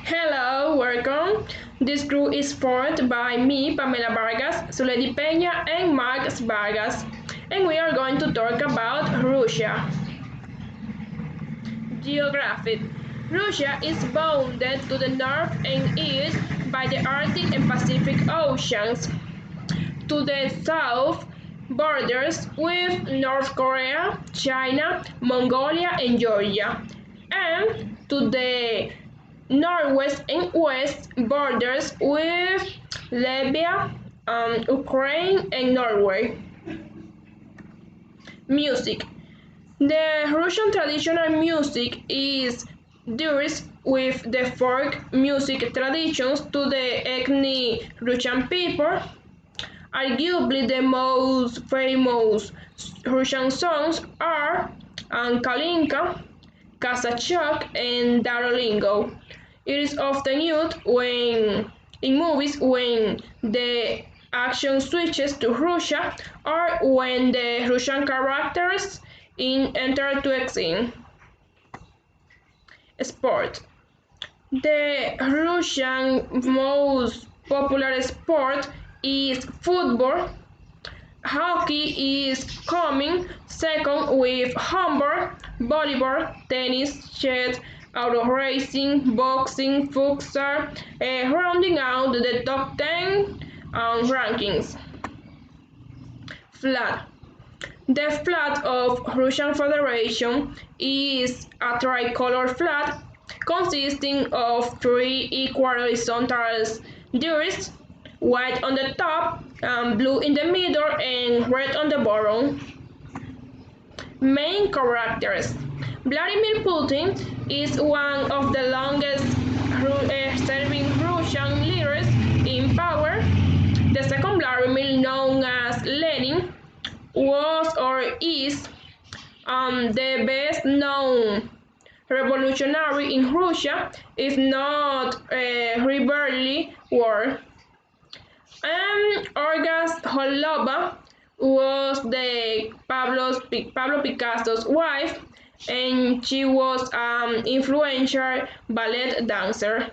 Hello, welcome. This group is formed by me, Pamela Vargas, Zuledi Peña, and Max Vargas, and we are going to talk about Russia. Geography. Russia is bounded to the north and east by the Arctic and Pacific Oceans. To the south, borders with North Korea, China, Mongolia, and Georgia. And to the northwest and west borders with Latvia, Ukraine, and Norway. Music. The Russian traditional music is diverse with the folk music traditions to the ethnic Russian people. Arguably the most famous Russian songs are Kalinka, Kazachok, and Darolingo. It is often used in movies when the action switches to Russia or when the Russian characters enter to a scene. Sport. The Russian most popular sport is football. Hockey is coming second with handball, volleyball, tennis, chess, auto racing, boxing, futsal, rounding out the top 10 rankings. Flag. The flag of Russian Federation is a tricolor flag consisting of three equal horizontal discs, white on the top, blue in the middle, and red on the bottom. Main characters. Vladimir Putin is one of the longest serving Russian leaders in power. The second Vladimir, known as Lenin, was or is the best known revolutionary in Russia, if not rivalry war. Olga Holova was the Pablo Picasso's wife, and she was an influential ballet dancer.